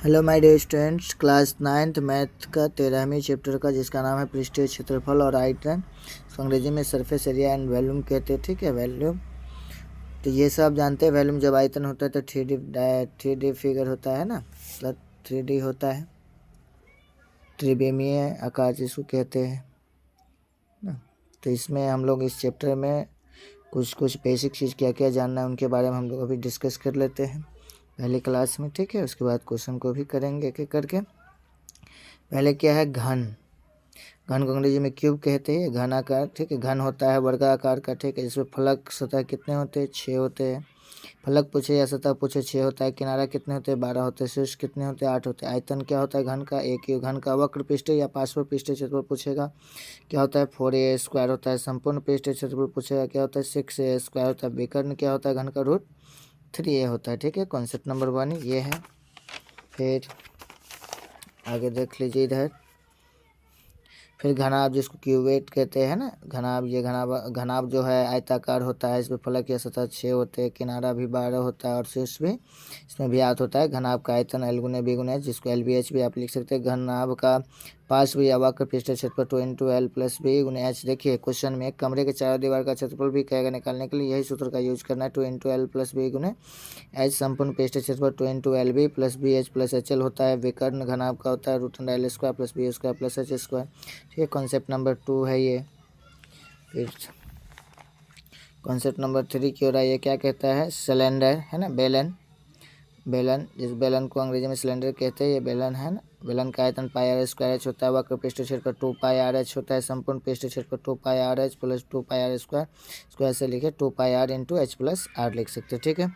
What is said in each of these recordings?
Hello my dear students, class 9th math का 13वीं chapter का जिसका नाम है पृष्ठीय क्षेत्रफल और आयतन, इसको अंग्रेजी में सरफेस एरिया एंड वॉल्यूम कहते हैं। ठीक है, वॉल्यूम तो ये सब जानते हैं। वॉल्यूम जब आयतन होता है तो थ्री डी फिगर होता है ना, मतलब 3D होता है, त्रिविमीय आकार जिसको कहते हैं ना। तो इसमें हम लोग इस चैप्टर में कुछ बेसिक चीज़ क्या क्या जानना है उनके बारे में हम लोग अभी डिस्कस कर लेते हैं पहले क्लास में। ठीक है, उसके बाद क्वेश्चन को भी करेंगे एक एक करके। पहले क्या है घन। घन को अंग्रेजी में क्यूब कहते हैं, घन आकार। ठीक है, घन होता है वर्गाकार का। ठीक है, जिसमें फलक सतह कितने होते हैं? 6 होते हैं। फलक पूछे या सतह पूछे 6 होता है। किनारा कितने होते हैं? 12 होते हैं। शीर्ष कितने होते हैं? 8 होते हैं। आयतन क्या होता है घन का? एक ही। घन का वक्र पृष्ठ या पार्श्व पृष्ठ क्षेत्रफल पूछेगा क्या होता है? 4a स्क्वायर होता है। संपूर्ण पृष्ठ क्षेत्रफल पूछेगा क्या होता है? 6a स्क्वायर होता है। विकर्ण क्या होता है घन का? √3a होता है। ठीक है, कॉन्सेप्ट नंबर 1 ये है। फिर आगे देख लीजिए इधर। फिर घनाभ जिसको क्यूबेट कहते हैं ना, घनाभ। ये घनाभ जो है आयताकार होता है। इसमें फलक या सतह 6 होते हैं। किनारा भी 12 होता है और शीर्ष भी इसमें भी 8 होता है। घनाभ का आयतन L गुने B गुने H, जिसको LBH भी आप लिख सकते हैं। घनाभ का पार्श्व या वक्र पृष्ठ क्षेत्रफल 2 × L + B × H। देखिए क्वेश्चन में एक कमरे के चारों दीवार का क्षेत्रफल भी कहेगा निकालने के लिए, यही सूत्र का यूज करना है। 2 × L + B × H। संपूर्ण पृष्ठ क्षेत्रफल 2 × LB + BH + HL होता है। विकर्ण घनाभ का होता है √L² + B² + H²। ठीक है, कॉन्सेप्ट नंबर 2 है ये। फिर कॉन्सेप्ट नंबर 3 की ओर आइए। क्या कहता है? सिलेंडर है ना, बेलन। जिस बेलन को अंग्रेजी में सिलेंडर कहते हैं, ये बेलन है ना। बेलन का आयतन πr² होता है। वक्र पृष्ठ क्षेत्रफल 2πrh होता है। संपूर्ण पृष्ठ क्षेत्रफल 2πrh + 2πr²। इसको ऐसे लिखे 2πr × h + r लिख सकते हैं। ठीक है,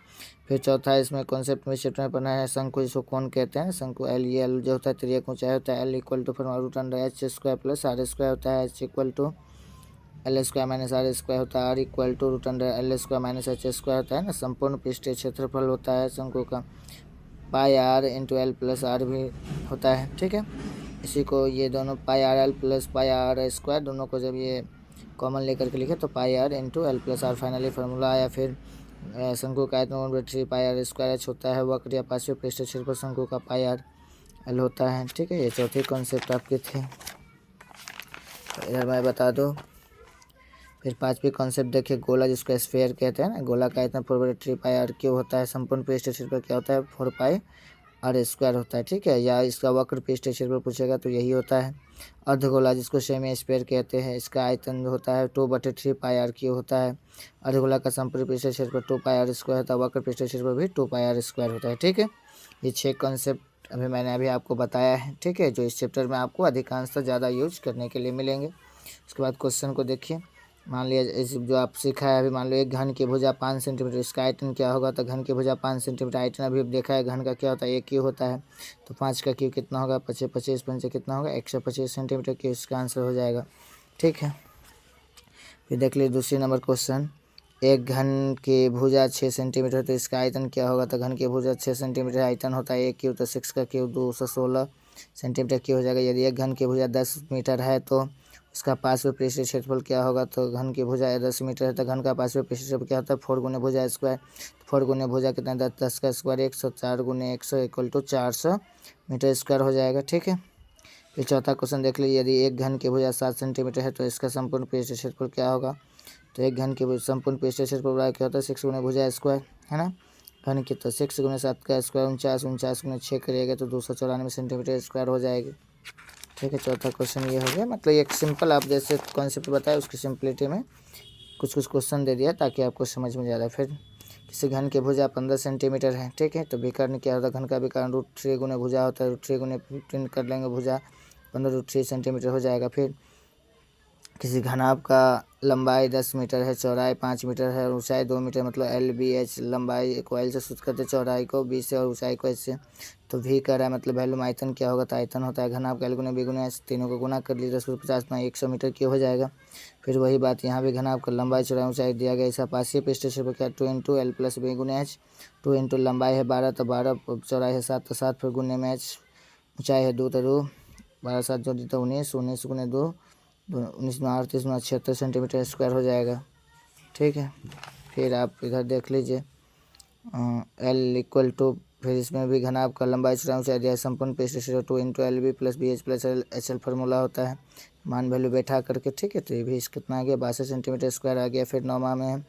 फिर चौथा इसमें कॉन्सेप्ट में चैप्टर में पढ़ना है शंकु, जिसको कौन कहते हैं? शंकु L। ये L जो होता है त्रिज्या ऊंचाई होता है। L = √h² + r² होता है। H = L² - r² होता है। R = √L² - h² होता है ना। संपूर्ण पृष्ठीय क्षेत्रफल होता है शंकु का πr × L + r भी होता है। ठीक है, इसी को ये दोनों πrl + πr² दोनों को जब ये कॉमन लेकर के लिखे तो πr × L + r finally formula आया। फिर शंकु का आयतन 1/3 πr² h होता है। वक्र या पार्श्व पृष्ठ क्षेत्रफल शंकु का πrl होता है। ठीक है, ये चौथी कॉन्सेप्ट आपके थे, तो इधर मैं बता दूँ। फिर पांचवी कॉन्सेप्ट देखिए, गोला जिसको स्फीयर कहते हैं ना। गोला का इतना 4/3 πr³ होता है। संपूर्ण पृष्ठ क्षेत्रफल क्या होता है? 4πr² होता है। ठीक है, या इसका वक्र पृष्ठ क्षेत्रफल पूछेगा तो यही होता है। अर्धगोला जिसको सेमी स्फीयर कहते हैं, इसका आयतन होता है 2/3 πr³ होता है। अर्धगोला का संपूर्ण पृष्ठ क्षेत्रफल 2πr² होता है। वक्र पृष्ठ क्षेत्रफल भी 2πr² होता है। ठीक है, ये 6 कॉन्सेप्ट मैंने आपको बताया है। ठीक है, जो इस चैप्टर में आपको अधिकांशतः ज़्यादा यूज करने के लिए मिलेंगे। उसके बाद क्वेश्चन को देखिए। मान लिया इस जो आप सीखा है अभी, मान लो एक घन की भुजा 5 सेंटीमीटर, इसका आयतन क्या होगा? तो घन की भुजा 5 सेंटीमीटर। आयतन अभी देखा है घन का क्या होता है? एक क्यूब होता है। तो 5 का क्यूब कितना होगा? 25 25 पंचे कितना होगा? 125 सेंटीमीटर क्यूब इसका आंसर हो जाएगा। ठीक है, फिर देख लीजिए दूसरी नंबर क्वेश्चन। एक घन की भुजा 6 सेंटीमीटर, तो इसका आयतन क्या होगा? तो घन की भुजा 6 सेंटीमीटर आयतन होता है। एक क्यूब तो 6 का क्यूब 216 सेंटीमीटर क्यूब हो जाएगा। यदि एक घन की भुजा 10 मीटर है तो उसका पार्श्व पृष्ठ क्षेत्रफल क्या होगा? तो घन की भुजा 10 मीटर है तो घन का पार्श्व पृष्ठ क्षेत्रफल क्या होता है? 4 × भुजा स्क्वायर। 4 × भुजा कितना? 10 का स्क्वायर 104 × 100 = 400 मीटर स्क्वायर हो जाएगा। ठीक है, फिर चौथा क्वेश्चन देख लीजिए। यदि एक घन की भुजा 7 सेंटीमीटर है तो इसका संपूर्ण पृष्ठ क्षेत्रफल क्या होगा? तो एक घन की संपूर्ण पृष्ठ क्षेत्रफल क्या होता है? 6 × भुजा स्क्वायर है ना। घन की तो 6 × 7 का स्क्वायर 49, 49 × 6 करिएगा तो 294 सेंटीमीटर स्क्वायर हो जाएगी। ठीक है, चौथा क्वेश्चन ये हो गया। मतलब एक सिंपल आप जैसे कॉन्सेप्ट बताए उसकी सिंपलिटी में कुछ क्वेश्चन दे दिया ताकि आपको समझ में ज़्यादा। फिर किसी घन की भुजा 15 सेंटीमीटर है। ठीक है, तो विकर्ण क्या होता है? घन का विकर्ण √3 × भुजा होता है। √3 × 15 कर लेंगे, भुजा 15 √3 सेंटीमीटर हो जाएगा। फिर किसी घनाभ का लंबाई 10 मीटर है, चौड़ाई 5 मीटर है और ऊंचाई 2 मीटर, मतलब LBH। लंबाई को L से सूचित करते, चौड़ाई को B से और ऊंचाई को H से। तो V कर रहा है, मतलब वैल्यूम आयतन क्या होगा? तो आयतन होता है घनाभ का L × B × H। तीनों को गुना कर लीजिए 10⁻50 में 100 मीटर क्यूब हो जाएगा। फिर वही बात यहाँ भी घनाभ का लंबाई चौड़ाई ऊंचाई दिया गया। इसका पार्श्व पृष्ठ क्षेत्रफल क्या? 2 × L + B × H। 2 × लंबाई है 12 तो 12, चौड़ाई है 7 तो 7, फिर गुने में H ऊंचाई है 2 तो 2, 12 7 जोड़ी तो 19, 19 × 2 19 में 38 में 76 सेंटीमीटर स्क्वायर हो जाएगा। ठीक है, फिर आप इधर देख लीजिए। L = फिर इसमें भी घनाभ का लंबाई चौड़ाई ऊंचाई दिया है। संपूर्ण पृष्ठ क्षेत्र 2 into l b plus b h plus h l formula होता है, मान वैल्यू बैठा करके, ठीक है। तो ये भी कितना आ गया 62 सेंटीमीटर स्क्वायर आ गया। फिर 9वां में है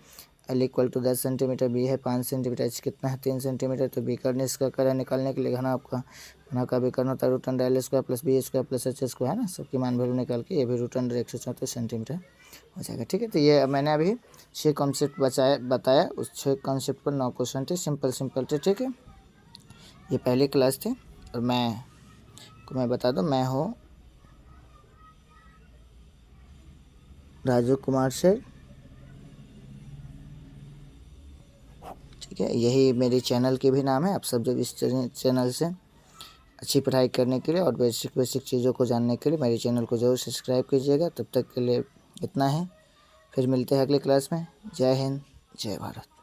l equal to 10 centimetre, b है 5 सेंटीमीटर, एच कितना है 3 सेंटीमीटर। तो विकर्ण इसका करण निकालने के लिए घनाभ का विकर्ण होता है root under l square plus b square plus h square, है ना। सबकी मान वैल्यू निकाल के ये भी रूट अंडर 134 सेंटीमीटर हो जाएगा, ठीक है। तो ये मैंने अभी 6 कॉन्सेप्ट बताया, उस 6 कॉन्सेप्ट पर 9 क्वेश्चन थे, सिंपल थे, ठीक है। ये पहली क्लास थी और मैं बता दूं, मैं हूँ राजू कुमार से, ठीक है। यही मेरी चैनल की भी नाम है। आप सब जब इस चैनल से अच्छी पढ़ाई करने के लिए और बेसिक चीज़ों को जानने के लिए मेरे चैनल को ज़रूर सब्सक्राइब कीजिएगा। तब तक के लिए इतना है, फिर मिलते हैं अगले क्लास में। जय हिंद, जय भारत।